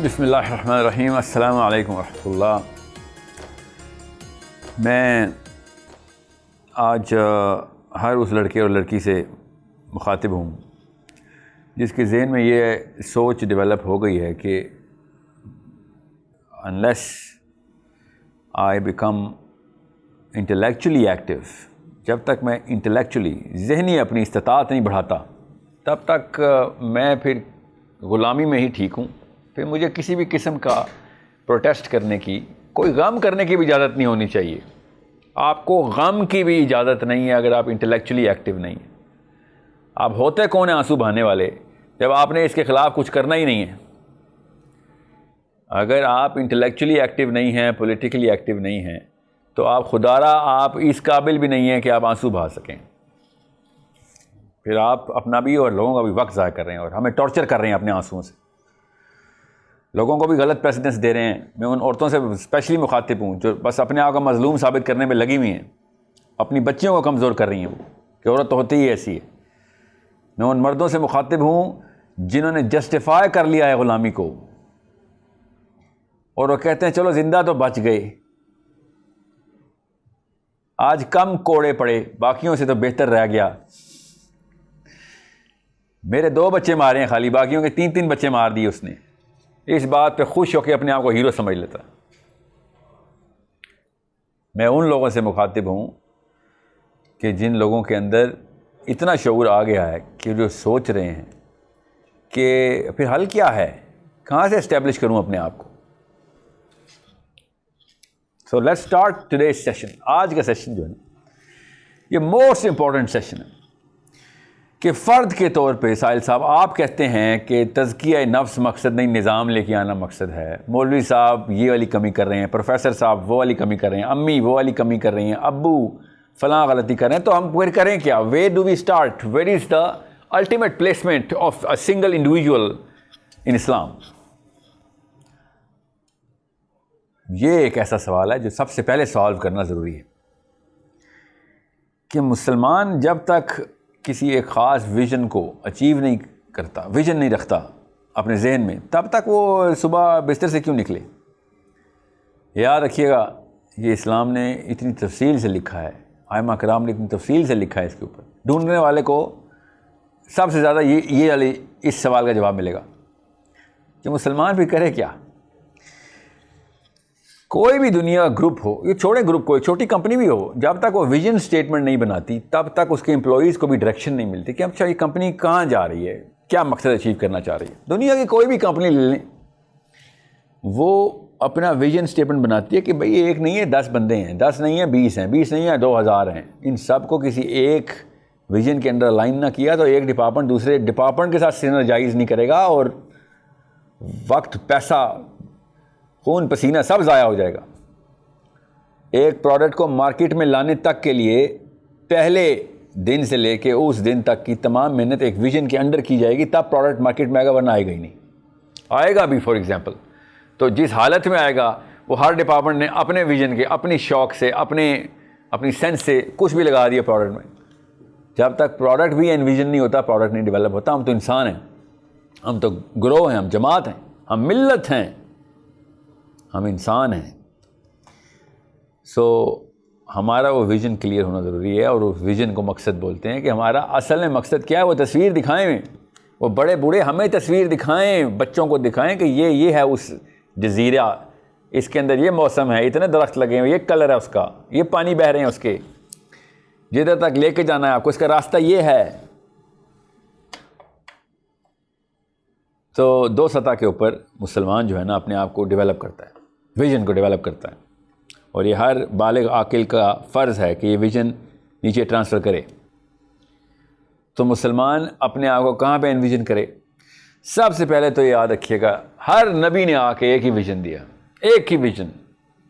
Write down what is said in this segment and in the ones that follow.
بسم اللہ الرحمن الرحیم. السلام علیکم ورحمۃ اللہ. میں آج ہر اس لڑکے اور لڑکی سے مخاطب ہوں جس کے ذہن میں یہ سوچ ڈیولپ ہو گئی ہے کہ unless I become intellectually active, جب تک میں انٹلیکچولی ذہنی اپنی استطاعت نہیں بڑھاتا تب تک میں پھر غلامی میں ہی ٹھیک ہوں. پھر مجھے کسی بھی قسم کا پروٹیسٹ کرنے کی، کوئی غم کرنے کی بھی اجازت نہیں ہونی چاہیے. آپ کو غم کی بھی اجازت نہیں ہے اگر آپ انٹلیکچولی ایکٹیو نہیں ہیں. آپ ہوتے کون ہیں آنسو بہانے والے جب آپ نے اس کے خلاف کچھ کرنا ہی نہیں ہے. اگر آپ انٹلیکچولی ایکٹیو نہیں ہیں، پولیٹیکلی ایکٹیو نہیں ہیں، تو آپ خدارا آپ اس قابل بھی نہیں ہیں کہ آپ آنسو بہا سکیں. پھر آپ اپنا بھی اور لوگوں کا بھی وقت ضائع کر رہے ہیں اور ہمیں ٹارچر کر رہے ہیں اپنے آنسوؤں سے. لوگوں کو بھی غلط پریسیڈنس دے رہے ہیں. میں ان عورتوں سے اسپیشلی مخاطب ہوں جو بس اپنے آپ کو مظلوم ثابت کرنے میں لگی ہوئی ہیں، اپنی بچیوں کو کمزور کر رہی ہیں وہ کہ عورت تو ہوتی ہی ایسی ہے. میں ان مردوں سے مخاطب ہوں جنہوں نے جسٹیفائی کر لیا ہے غلامی کو اور وہ کہتے ہیں چلو زندہ تو بچ گئے، آج کم کوڑے پڑے، باقیوں سے تو بہتر رہ گیا. میرے 2 بچے مارے ہیں خالی، باقیوں کے 3 بچے مار دیے اس نے. اس بات پہ خوش ہو کے اپنے آپ کو ہیرو سمجھ لیتا. میں ان لوگوں سے مخاطب ہوں کہ جن لوگوں کے اندر اتنا شعور آ گیا ہے کہ جو سوچ رہے ہیں کہ پھر حل کیا ہے، کہاں سے اسٹیبلش کروں اپنے آپ کو. So let's start today's session. آج کا سیشن جو ہے یہ موسٹ امپورٹنٹ سیشن ہے کہ فرد کے طور پہ ساحل صاحب آپ کہتے ہیں کہ تزکیہ نفس مقصد نہیں، نظام لے کے آنا مقصد ہے. مولوی صاحب یہ والی کمی کر رہے ہیں، پروفیسر صاحب وہ والی کمی کر رہے ہیں، امی وہ والی کمی کر رہی ہیں، ابو فلاں غلطی کر رہے ہیں. تو ہم پھر کریں کیا؟ Where do we start? Where is the ultimate placement of a single individual in Islam? یہ ایک ایسا سوال ہے جو سب سے پہلے سالو کرنا ضروری ہے کہ مسلمان جب تک کسی ایک خاص ویژن کو اچیو نہیں کرتا، ویژن نہیں رکھتا اپنے ذہن میں، تب تک وہ صبح بستر سے کیوں نکلے. یاد رکھیے گا یہ اسلام نے اتنی تفصیل سے لکھا ہے، ائمہ کرام نے اتنی تفصیل سے لکھا ہے اس کے اوپر. ڈھونڈنے والے کو سب سے زیادہ یہ اس سوال کا جواب ملے گا کہ مسلمان بھی کرے کیا. کوئی بھی دنیا گروپ ہو، یہ چھوٹے گروپ کو، چھوٹی کمپنی بھی ہو، جب تک وہ ویژن سٹیٹمنٹ نہیں بناتی تب تک اس کے امپلائیز کو بھی ڈائریکشن نہیں ملتی کہ اچھا یہ کمپنی کہاں جا رہی ہے، کیا مقصد اچیو کرنا چاہ رہی ہے. دنیا کی کوئی بھی کمپنی لے لیں، وہ اپنا ویژن سٹیٹمنٹ بناتی ہے کہ بھئی ایک نہیں ہے 10 بندے ہیں، 10 نہیں ہیں 20 ہیں، 20 نہیں ہیں 2000 ہیں. ان سب کو کسی ایک ویژن کے انڈر الائن نہ کیا تو ایک ڈپارٹمنٹ دوسرے ڈپارٹمنٹ کے ساتھ سینرجائز نہیں کرے گا اور وقت، پیسہ، خون پسینہ سب ضائع ہو جائے گا. ایک پروڈکٹ کو مارکیٹ میں لانے تک کے لیے پہلے دن سے لے کے اس دن تک کی تمام محنت ایک ویژن کے انڈر کی جائے گی، تب پروڈکٹ مارکیٹ میں آئے گا، ورنہ آئے گا ہی نہیں. آئے گا بھی فار ایگزامپل تو جس حالت میں آئے گا وہ ہر ڈپارٹمنٹ نے اپنے ویژن کے، اپنی شوق سے، اپنی سینس سے کچھ بھی لگا دیا پروڈکٹ میں. جب تک پروڈکٹ بھی انویژن نہیں ہوتا، پروڈکٹ نہیں ڈیولپ ہوتا. ہم تو انسان ہیں، ہم تو گروہ ہیں، ہم جماعت ہیں، ہم ملت ہیں، ہم انسان ہیں. سو ہمارا وہ ویژن کلیئر ہونا ضروری ہے اور اس ویژن کو مقصد بولتے ہیں کہ ہمارا اصل میں مقصد کیا ہے. وہ تصویر دکھائیں، وہ بڑے بوڑھے ہمیں تصویر دکھائیں، بچوں کو دکھائیں کہ یہ ہے اس جزیرہ، اس کے اندر یہ موسم ہے، اتنے درخت لگے ہیں، یہ کلر ہے اس کا، یہ پانی بہہ رہے ہیں اس کے، جدھر تک لے کے جانا ہے آپ کو اس کا راستہ یہ ہے. تو 2 سطح کے اوپر مسلمان جو ہے نا اپنے آپ کو ڈیولپ کرتا ہے، ویژن کو ڈیولپ کرتا ہے. اور یہ ہر بالغ عاقل کا فرض ہے کہ یہ ویژن نیچے ٹرانسفر کرے. تو مسلمان اپنے آپ کو کہاں پہ انویژن کرے؟ سب سے پہلے تو یاد رکھیے گا ہر نبی نے آ کے ایک ہی ویژن دیا، ایک ہی ویژن.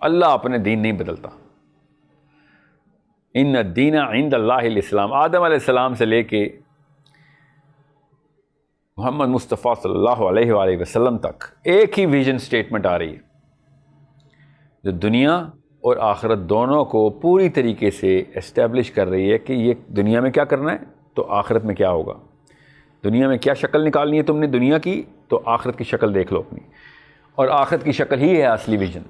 اللہ اپنے دین نہیں بدلتا. ان الدین عند اللہ الاسلام. آدم علیہ السلام سے لے کے محمد مصطفیٰ صلی اللہ علیہ وآلہ وسلم تک ایک ہی ویژن سٹیٹمنٹ آ رہی ہے جو دنیا اور آخرت دونوں کو پوری طریقے سے اسٹیبلش کر رہی ہے کہ یہ دنیا میں کیا کرنا ہے تو آخرت میں کیا ہوگا. دنیا میں کیا شکل نکالنی ہے تم نے دنیا کی تو آخرت کی شکل دیکھ لو اپنی. اور آخرت کی شکل ہی ہے اصلی ویژن،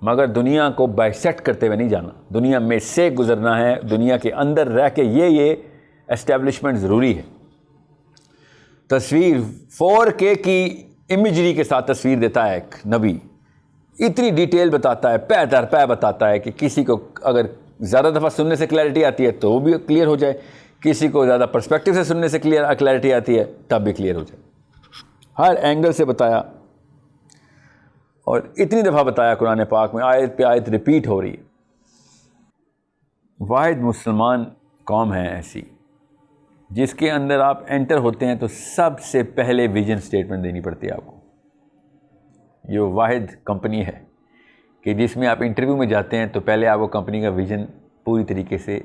مگر دنیا کو بائسیکٹ کرتے ہوئے نہیں جانا، دنیا میں سے گزرنا ہے، دنیا کے اندر رہ کے یہ اسٹیبلشمنٹ ضروری ہے۔ تصویر 4K کی امیجری کے ساتھ تصویر دیتا ہے ایک نبی، اتنی ڈیٹیل بتاتا ہے، پے در پے بتاتا ہے کہ کسی کو اگر زیادہ دفعہ سننے سے کلیئرٹی آتی ہے تو وہ بھی کلیئر ہو جائے، کسی کو زیادہ پرسپیکٹیو سے سننے سے کلیئرٹی آتی ہے تب بھی کلیئر ہو جائے، ہر اینگل سے بتایا، اور اتنی دفعہ بتایا قرآن پاک میں، آیت پہ آیت ریپیٹ ہو رہی ہے۔ واحد مسلمان قوم ہے ایسی جس کے اندر آپ انٹر ہوتے ہیں تو سب سے پہلے ویژن سٹیٹمنٹ دینی پڑتی ہے آپ کو۔ یہ واحد کمپنی ہے کہ جس میں آپ انٹرویو میں جاتے ہیں تو پہلے آپ کو کمپنی کا ویژن پوری طریقے سے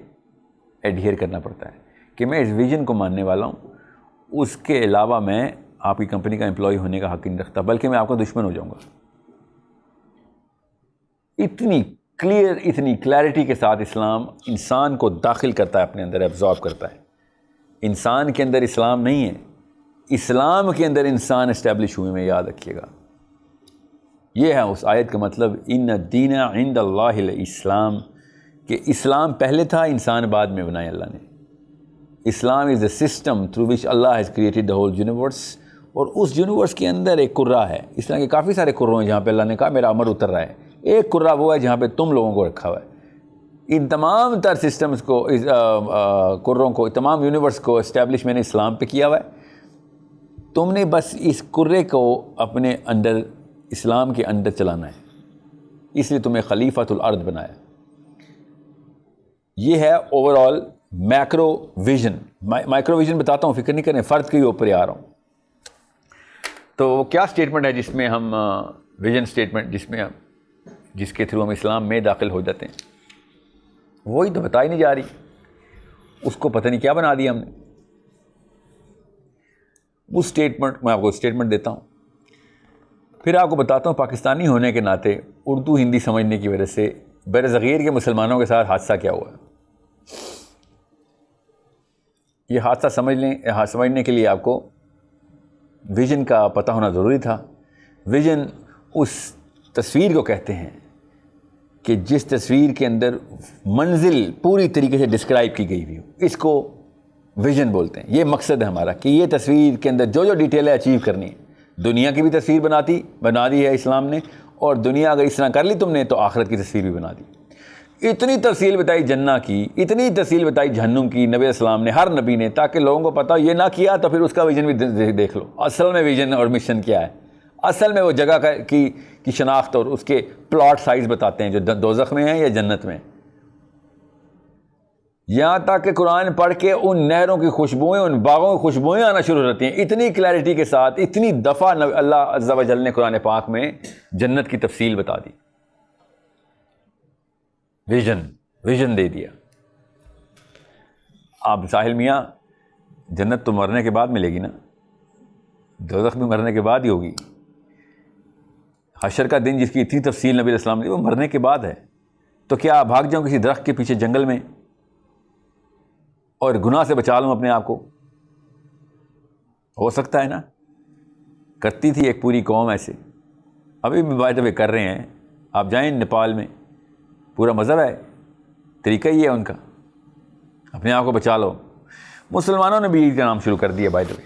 ایڈہیئر کرنا پڑتا ہے کہ میں اس ویژن کو ماننے والا ہوں، اس کے علاوہ میں آپ کی کمپنی کا امپلائی ہونے کا حق نہیں رکھتا، بلکہ میں آپ کا دشمن ہو جاؤں گا۔ اتنی کلیئر، اتنی کلیئرٹی کے ساتھ اسلام انسان کو داخل کرتا ہے، اپنے اندر ایبزارب کرتا ہے۔ انسان کے اندر اسلام نہیں ہے، اسلام کے اندر انسان اسٹیبلش ہوئے، میں یاد رکھیے گا۔ یہ ہے اس آیت کا مطلب، ان الدین عند اللہ الاسلام، کہ اسلام پہلے تھا، انسان بعد میں بنایا اللہ نے۔ Islam is a system through which Allah has created the whole universe, اور اس یونیورس کے اندر ایک کرہ ہے، اس طرح کے کافی سارے کروں ہیں جہاں پہ اللہ نے کہا میرا امر اتر رہا ہے۔ ایک کرہ وہ ہے جہاں پہ تم لوگوں کو رکھا ہوا ہے۔ ان تمام تر سسٹمز کو، کروں کو، تمام یونیورس کو اسٹیبلش میں نے اسلام پہ کیا ہوا ہے، تم نے بس اس کرے کو اپنے اندر، اسلام کے اندر چلانا ہے، اس لیے تمہیں خلیفۃ الارض بنایا۔ یہ ہے over all macro vision. Micro vision بتاتا ہوں، فکر نہیں کریں، فرد کے اوپر ہی آ رہا ہوں۔ تو وہ کیا سٹیٹمنٹ ہے جس میں ہم ویژن سٹیٹمنٹ، جس کے تھرو ہم اسلام میں داخل ہو جاتے ہیں؟ وہی تو بتائی نہیں جا رہی، اس کو پتہ نہیں کیا بنا دیا ہم نے۔ وہ سٹیٹمنٹ میں آپ کو سٹیٹمنٹ دیتا ہوں، پھر آپ کو بتاتا ہوں پاکستانی ہونے کے ناطے اردو ہندی سمجھنے کی وجہ سے بر صغیر کے مسلمانوں کے ساتھ حادثہ کیا ہوا ہے۔ یہ حادثہ سمجھنے کے لیے آپ کو ویژن کا پتہ ہونا ضروری تھا۔ ویژن اس تصویر کو کہتے ہیں کہ جس تصویر کے اندر منزل پوری طریقے سے ڈسکرائب کی گئی ہوئی ہو، اس کو ویژن بولتے ہیں۔ یہ مقصد ہے ہمارا کہ یہ تصویر کے اندر جو ڈیٹیل ہے اچیو کرنی ہے۔ دنیا کی بھی تصویر بنا دی ہے اسلام نے، اور دنیا اگر اس طرح کر لی تم نے تو آخرت کی تصویر بھی بنا دی۔ اتنی تفصیل بتائی جنہ کی، اتنی تفصیل بتائی جہنم کی، نبی اسلام نے، ہر نبی نے، تاکہ لوگوں کو پتہ یہ نہ کیا تو پھر اس کا ویژن بھی دیکھ لو۔ اصل میں ویژن اور مشن کیا ہے، اصل میں وہ جگہ کی شناخت اور اس کے پلاٹ سائز بتاتے ہیں جو دوزخ میں ہیں یا جنت میں۔ یہاں تک کہ قرآن پڑھ کے ان نہروں کی خوشبوئیں، ان باغوں کی خوشبوئیں آنا شروع ہو جاتی ہیں، اتنی کلیئرٹی کے ساتھ، اتنی دفعہ اللہ عز و جل نے قرآن پاک میں جنت کی تفصیل بتا دی، ویژن دے دیا۔ آپ ساحل میاں، جنت تو مرنے کے بعد ملے گی نا، دوزخ بھی مرنے کے بعد ہی ہوگی۔ حشر کا دن جس کی اتنی تفصیل نبی علیہ السلام نے، وہ مرنے کے بعد ہے۔ تو کیا بھاگ جاؤں کسی درخت کے پیچھے جنگل میں اور گناہ سے بچا لوں اپنے آپ کو؟ ہو سکتا ہے نا؟ کرتی تھی ایک پوری قوم ایسے، ابھی بھی بائی دا وے کر رہے ہیں۔ آپ جائیں نیپال میں، پورا مذہب ہے، طریقہ ہی ہے ان کا، اپنے آپ کو بچا لو۔ مسلمانوں نے بھی عید کا نام شروع کر دیا بائی دا وے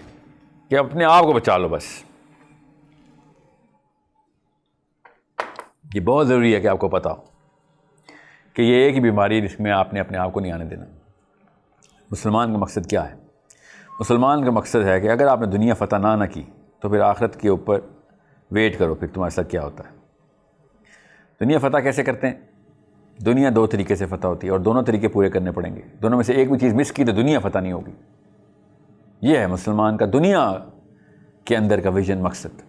کہ اپنے آپ کو بچا لو بس۔ یہ بہت ضروری ہے کہ آپ کو پتہ ہو کہ یہ ایک ہی بیماری ہے جس میں آپ نے اپنے آپ کو نہیں آنے دینا۔ مسلمان کا مقصد کیا ہے؟ مسلمان کا مقصد ہے کہ اگر آپ نے دنیا فتح نہ کی تو پھر آخرت کے اوپر ویٹ کرو، پھر تمہارے ساتھ کیا ہوتا ہے۔ دنیا فتح کیسے کرتے ہیں؟ دنیا دو طریقے سے فتح ہوتی ہے، اور دونوں طریقے پورے کرنے پڑیں گے۔ دونوں میں سے ایک بھی چیز مس کی تو دنیا فتح نہیں ہوگی۔ یہ ہے مسلمان کا دنیا کے اندر کا ویژن، مقصد۔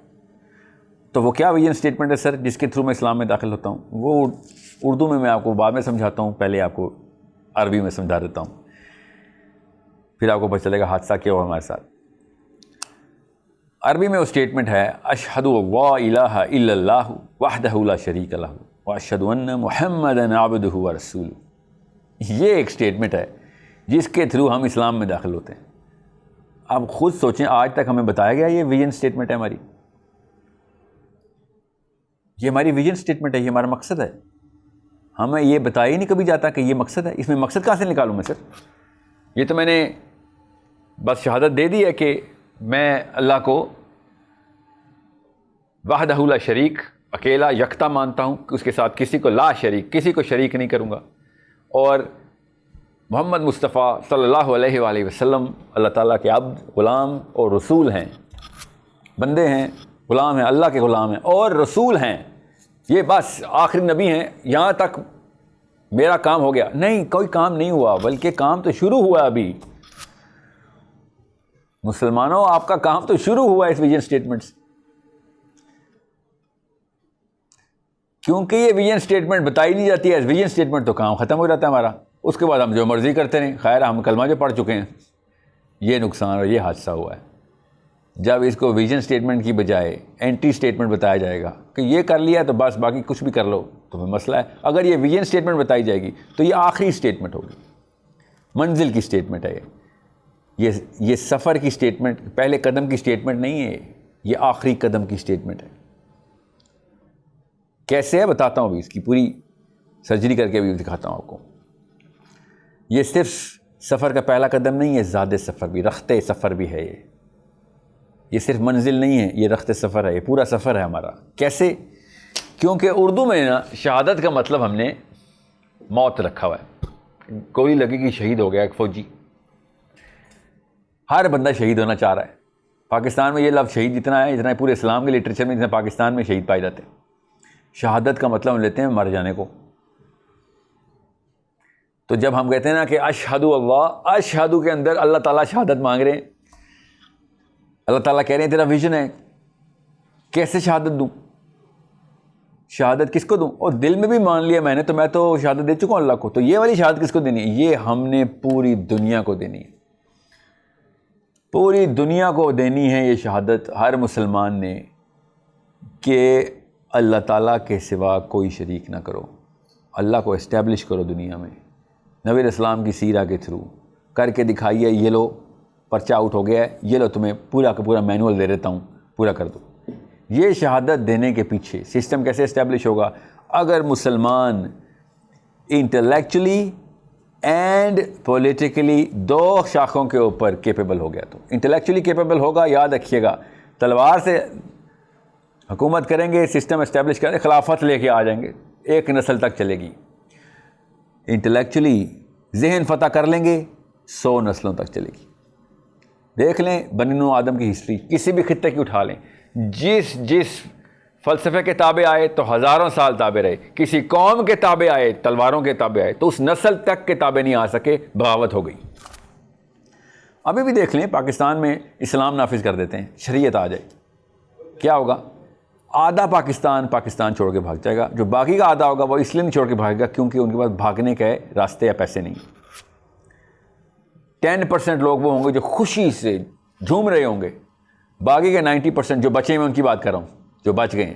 تو وہ کیا ویژن سٹیٹمنٹ ہے سر جس کے تھرو میں اسلام میں داخل ہوتا ہوں؟ وہ اردو میں آپ کو بعد میں سمجھاتا ہوں، پہلے آپ کو عربی میں سمجھا دیتا ہوں، پھر آپ کو پتہ چلے گا حادثہ کیا ہوا ہمارے ساتھ۔ عربی میں وہ سٹیٹمنٹ ہے، اشہد لا الہ الا اللہ وحدہ لا شریک لہ واشہد ان محمدا عبدہ ورسولہ۔ یہ ایک سٹیٹمنٹ ہے جس کے تھرو ہم اسلام میں داخل ہوتے ہیں۔ آپ خود سوچیں، آج تک ہمیں بتایا گیا یہ ویژن سٹیٹمنٹ ہے ہماری؟ یہ ہماری ویژن سٹیٹمنٹ ہے, یہ ہمارا مقصد ہے. ہمیں یہ بتایا ہی نہیں کبھی جاتا کہ یہ مقصد ہے. اس میں مقصد کہاں سے نکالوں میں سر؟ یہ تو میں نے بس شہادت دے دی ہے کہ میں اللہ کو وحدہ لا شریک, اکیلا یکتا مانتا ہوں, کہ اس کے ساتھ کسی کو لا شریک, کسی کو شریک نہیں کروں گا. اور محمد مصطفیٰ صلی اللہ علیہ وآلہ وسلم اللہ تعالیٰ کے عبد, غلام اور رسول ہیں. بندے ہیں, غلام ہیں, اللہ کے غلام ہیں اور رسول ہیں. یہ بس آخری نبی ہیں, یہاں تک میرا کام ہو گیا. نہیں, کوئی کام نہیں ہوا, بلکہ کام تو شروع ہوا. ابھی مسلمانوں, آپ کا کام تو شروع ہوا اس ویژن سٹیٹمنٹ سے. کیونکہ یہ ویژن سٹیٹمنٹ بتائی نہیں جاتی ہے ایز ویژن سٹیٹمنٹ, تو کام ختم ہو جاتا ہے ہمارا. اس کے بعد ہم جو مرضی کرتے رہیں. خیر, ہم کلمہ جو پڑھ چکے ہیں, یہ نقصان اور یہ حادثہ ہوا ہے. جب اس کو ویژن سٹیٹمنٹ کی بجائے اینٹی سٹیٹمنٹ بتایا جائے گا کہ یہ کر لیا تو بس باقی کچھ بھی کر لو, تو پھر مسئلہ ہے. اگر یہ ویژن سٹیٹمنٹ بتائی جائے گی تو یہ آخری سٹیٹمنٹ ہوگی, منزل کی سٹیٹمنٹ ہے. یہ سفر کی سٹیٹمنٹ, پہلے قدم کی سٹیٹمنٹ نہیں ہے, یہ آخری قدم کی سٹیٹمنٹ ہے. کیسے ہے بتاتا ہوں, ابھی اس کی پوری سرجری کر کے بھی دکھاتا ہوں آپ کو. یہ صرف سفر کا پہلا قدم نہیں ہے, زاد سفر بھی, رخت سفر بھی ہے. یہ صرف منزل نہیں ہے, یہ رخت سفر ہے, یہ پورا سفر ہے ہمارا. کیسے؟ کیونکہ اردو میں نا شہادت کا مطلب ہم نے موت رکھا ہوا ہے. گولی لگی کہ شہید ہو گیا ایک فوجی. ہر بندہ شہید ہونا چاہ رہا ہے. پاکستان میں یہ لفظ شہید جتنا ہے, اتنا ہے پورے اسلام کے لٹریچر میں, جتنا پاکستان میں شہید پائے جاتے ہیں. شہادت کا مطلب ہم لیتے ہیں مر جانے کو. تو جب ہم کہتے ہیں نا کہ اشہد اللہ, اشہد کے اندر اللہ تعالیٰ شہادت مانگ رہے ہیں. اللہ تعالیٰ کہہ رہے ہیں تیرا ویژن ہے, کیسے شہادت دوں؟ شہادت کس کو دوں؟ اور دل میں بھی مان لیا میں نے, تو میں تو شہادت دے چکا ہوں اللہ کو. تو یہ والی شہادت کس کو دینی ہے؟ یہ ہم نے پوری دنیا کو دینی ہے. پوری دنیا کو دینی ہے یہ شہادت, ہر مسلمان نے, کہ اللہ تعالیٰ کے سوا کوئی شریک نہ کرو. اللہ کو اسٹیبلش کرو دنیا میں. نبی علیہ السلام کی سیرہ کے تھرو کر کے دکھائیے. یہ لو پرچہ آؤٹ ہو گیا ہے, یہ لو تمہیں پورا کا پورا مینول دے دیتا ہوں, پورا کر دو. یہ شہادت دینے کے پیچھے سسٹم کیسے اسٹیبلش ہوگا؟ اگر مسلمان انٹلیکچولی اینڈ پولیٹیکلی دو شاخوں کے اوپر کیپیبل ہو گیا. تو انٹلیکچولی کیپیبل ہوگا, یاد رکھیے گا, تلوار سے حکومت کریں گے, سسٹم اسٹیبلش کریں, خلافت لے کے آ جائیں گے, ایک نسل تک چلے گی. انٹلیکچولی ذہن فتح کر لیں گے, 100 نسلوں تک چلے گی. دیکھ لیں بنی نوح آدم کی ہسٹری, کسی بھی خطے کی اٹھا لیں, جس فلسفے کے تابع آئے تو ہزاروں سال تابع رہے, کسی قوم کے تابع آئے, تلواروں کے تابع آئے, تو اس نسل تک کے تابع نہیں آ سکے, بغاوت ہو گئی. ابھی بھی دیکھ لیں پاکستان میں اسلام نافذ کر دیتے ہیں, شریعت آ جائے, کیا ہوگا؟ آدھا پاکستان چھوڑ کے بھاگ جائے گا. جو باقی کا آدھا ہوگا وہ اس لیے نہیں چھوڑ کے بھاگے گا کیونکہ ان کے پاس بھاگنے کے راستے یا پیسے نہیں. 10% لوگ وہ ہوں گے جو خوشی سے جھوم رہے ہوں گے, باقی کے 90% جو بچے ہیں, ان کی بات کر رہا ہوں, جو بچ گئے ہیں,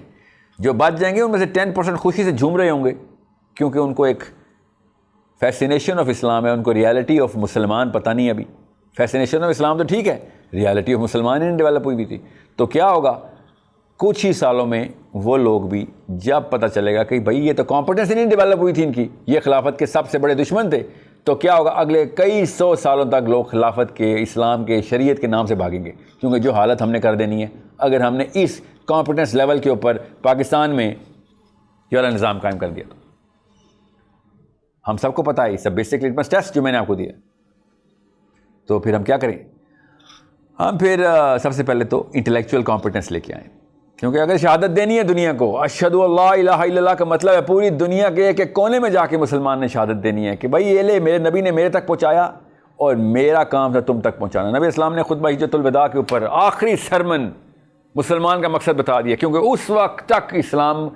جو بچ جائیں گے ان میں سے 10% خوشی سے جھوم رہے ہوں گے, کیونکہ ان کو ایک فیسینیشن آف اسلام ہے, ان کو ریالٹی آف مسلمان پتہ نہیں. ابھی فیسینیشن آف اسلام تو ٹھیک ہے, ریالٹی آف مسلمان ہی نہیں ڈیولپ ہوئی بھی تھی. تو کیا ہوگا کچھ ہی سالوں میں وہ لوگ بھی, جب پتہ چلے گا کہ بھائی یہ تو کمپیٹنس ہی نہیں ڈیولپ ہوئی تھی ان کی, یہ خلافت کے سب سے بڑے دشمن تھے, تو کیا ہوگا اگلے کئی 100 سالوں تک لوگ خلافت کے, اسلام کے, شریعت کے نام سے بھاگیں گے. کیونکہ جو حالت ہم نے کر دینی ہے اگر ہم نے اس کمپیٹنس لیول کے اوپر پاکستان میں یہ والا نظام قائم کر دیا. تو ہم سب کو پتہ ہے, سب بیسک لٹمس ٹیسٹ جو میں نے آپ کو دیا. تو پھر ہم کیا کریں؟ ہم پھر سب سے پہلے تو انٹلیکچوئل کمپیٹنس لے کے آئیں. کیونکہ اگر شہادت دینی ہے دنیا کو, اشہد اللہ الہ الا اللہ کا مطلب ہے پوری دنیا کے ایک کونے میں جا کے مسلمان نے شہادت دینی ہے کہ بھائی یہ لے, میرے نبی نے میرے تک پہنچایا اور میرا کام تھا تم تک پہنچانا. نبی اسلام نے خطبہ حجۃ الوداع کے اوپر آخری سرمن مسلمان کا مقصد بتا دیا, کیونکہ اس وقت تک اسلام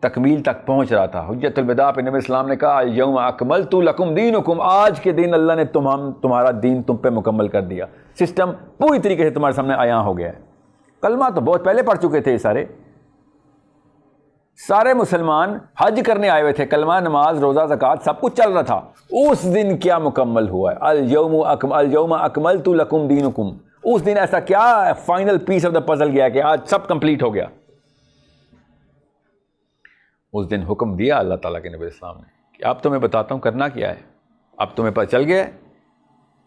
تکمیل تک پہنچ رہا تھا. حجۃ الوداع پہ نبی اسلام نے کہا الیوم اکملت لکم دینکم, آج کے دن اللہ نے تمہارا دین تم پہ مکمل کر دیا. سسٹم پوری طریقے سے تمہارے سامنے عیاں ہو گیا ہے. کلمہ تو بہت پہلے پڑھ چکے تھے, سارے مسلمان حج کرنے آئے ہوئے تھے, کلمہ, نماز, روزہ, زکوٰۃ سب کچھ چل رہا تھا. اس دن کیا مکمل ہوا ہے؟ الیوم اکملت لکم دینکم. اس دن ایسا کیا final piece of the puzzle گیا کہ آج سب کمپلیٹ ہو گیا. اس دن حکم دیا اللہ تعالیٰ کے نبی اسلام نے کہ اب تو میں بتاتا ہوں کرنا کیا ہے. اب تمہیں پتہ چل گیا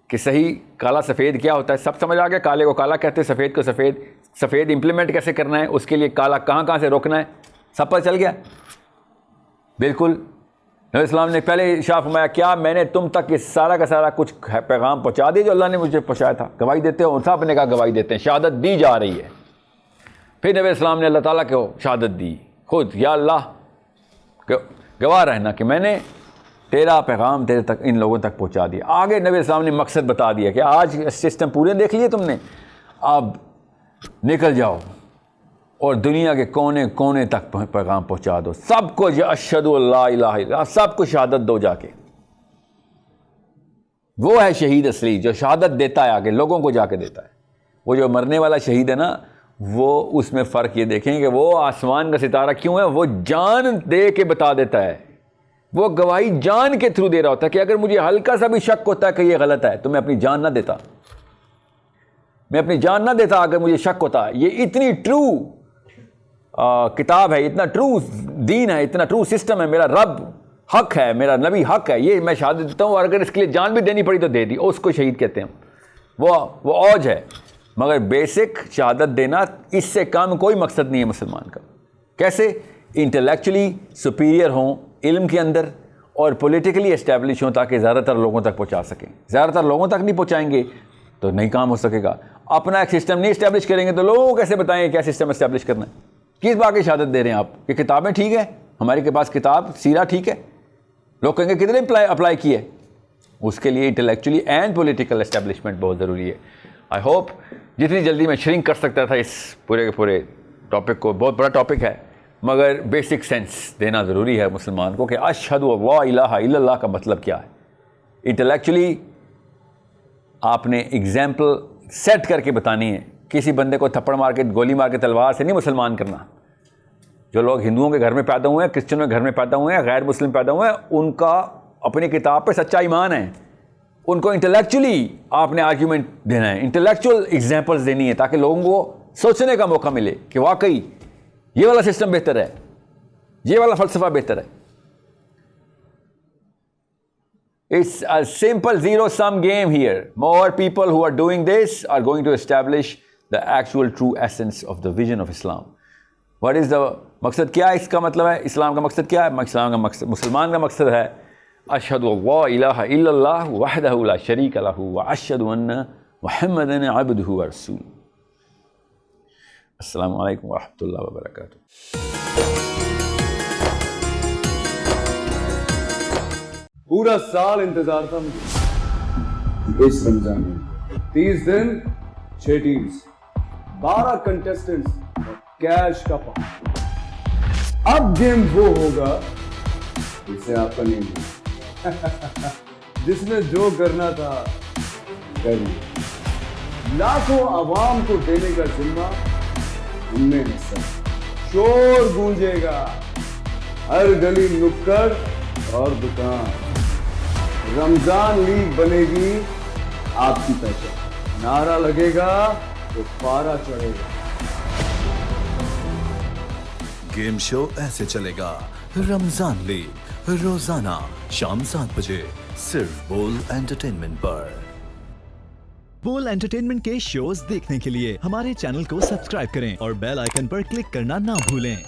کہ صحیح کالا سفید کیا ہوتا ہے. سب سمجھ آ گیا, کالے کو کالا کہتے ہیں, سفید کو سفید. سفید امپلیمنٹ کیسے کرنا ہے, اس کے لیے کالا کہاں سے روکنا ہے, سب پتہ چل گیا. بالکل نبی اسلام نے پہلے ارشاد فرمایا کیا میں نے تم تک یہ سارا کا سارا کچھ پیغام پہنچا دیا جو اللہ نے مجھے پہنچایا تھا. گواہی دیتے ہو, سب نے کہا گواہی دیتے ہیں, شہادت دی جا رہی ہے. پھر نبی اسلام نے اللہ تعالیٰ کو شہادت دی خود, یا اللہ گواہ رہنا کہ میں نے تیرا پیغام تیرے تک ان لوگوں تک پہنچا دیا. آگے نبی اسلام نے مقصد بتا دیا کہ آج سسٹم پورے دیکھ لیے تم نے, اب نکل جاؤ اور دنیا کے کونے کونے تک پیغام پہنچا دو. سب کو اشہد اللہ الہ الا اللہ, سب کو شہادت دو جا کے. وہ ہے شہید اصلی جو شہادت دیتا ہے, آگے لوگوں کو جا کے دیتا ہے. وہ جو مرنے والا شہید ہے نا, وہ اس میں فرق یہ دیکھیں کہ وہ آسمان کا ستارہ کیوں ہے, وہ جان دے کے بتا دیتا ہے. وہ گواہی جان کے تھرو دے رہا ہوتا ہے کہ اگر مجھے ہلکا سا بھی شک ہوتا ہے کہ یہ غلط ہے تو میں اپنی جان نہ دیتا, میں اپنی جان نہ دیتا اگر مجھے شک ہوتا. یہ اتنی ٹرو کتاب ہے, اتنا ٹرو دین ہے, اتنا ٹرو سسٹم ہے. میرا رب حق ہے, میرا نبی حق ہے, یہ میں شہادت دیتا ہوں. اور اگر اس کے لیے جان بھی دینی پڑی تو دے دی, اس کو شہید کہتے ہیں. وہ اوج ہے. مگر بیسک شہادت دینا, اس سے کم کوئی مقصد نہیں ہے مسلمان کا. کیسے انٹلیکچولی سپیریئر ہوں علم کے اندر اور پولیٹیکلی اسٹیبلش ہوں تاکہ زیادہ تر لوگوں تک پہنچا سکیں. زیادہ تر لوگوں تک نہیں پہنچائیں گے تو نہیں کام ہو سکے گا. اپنا ایک سسٹم نہیں اسٹیبلش کریں گے تو لوگوں کو کیسے بتائیں گے کیا سسٹم اسٹیبلش کرنا ہے. کس بات کی شہادت دے رہے ہیں آپ کہ کتابیں ٹھیک ہے, ہمارے کے پاس کتاب سیرہ ٹھیک ہے, لوگ کہیں گے کتنے اپلائی کیے. اس کے لیے انٹلیکچولی اینڈ پولیٹیکل اسٹیبلشمنٹ بہت ضروری ہے. آئی ہوپ جتنی جلدی میں شرنک کر سکتا تھا اس پورے کے پورے ٹاپک کو, بہت بڑا ٹاپک ہے, مگر بیسک سینس دینا ضروری ہے مسلمان کو کہ اشہد اللہ الہ الا اللہ کا مطلب کیا ہے. انٹلیکچولی آپ نے اگزامپل سیٹ کر کے بتانی ہے. کسی بندے کو تھپڑ مار کے گولی مار کے تلوار سے نہیں مسلمان کرنا. جو لوگ ہندوؤں کے گھر میں پیدا ہوئے ہیں, کرسچنوں کے گھر میں پیدا ہوئے ہیں, غیر مسلم پیدا ہوئے ہیں, ان کا اپنی کتاب پہ سچا ایمان ہے. ان کو انٹلیکچولی آپ نے آرگیومنٹ دینا ہے, انٹلیکچوئل ایگزامپلس دینی ہے تاکہ لوگوں کو سوچنے کا موقع ملے کہ واقعی یہ والا سسٹم بہتر ہے, یہ والا فلسفہ بہتر ہے. It's a simple zero-sum game here. More people who are doing this are going to establish the actual true essence of the vision of Islam. What is the مقصد کیا ہے اس کا مطلب ہے, اسلام کا مقصد کیا ہے؟ اسلام کا مقصد, مسلمان کا مقصد ہے اشہد اللہ الہ الا اللہ وحدہ لا شریک لہ واشہد ان محمدا عبدہ ورسولہ. السلام علیکم ورحمۃ اللہ وبرکاتہ. پورا سال انتظار تھا مجھے. اس رمضان میں 30 دن 6 ٹیمز 12 کنٹیسٹنٹس کیش کا پاؤں. اب گیم وہ ہوگا جسے آپ کا نہیں ہوگا, جس نے جو کرنا تھا کر لیا. لاکھوں عوام کو دینے کا ذمہ ہم نے حصہ. شور گونجے گا ہر گلی نکڑ اور دکان. رمضان لیگ بنے گی آپ کی پہچان. نعرہ لگے گا تو پارا چڑھے گا. گیم شو ایسے چلے گا. رمضان لیگ روزانہ شام 7 بجے صرف بول انٹرٹینمنٹ پر. بول انٹرٹینمنٹ کے شوز دیکھنے کے لیے ہمارے چینل کو سبسکرائب کریں اور بیل آئیکن پر کلک کرنا نہ بھولیں.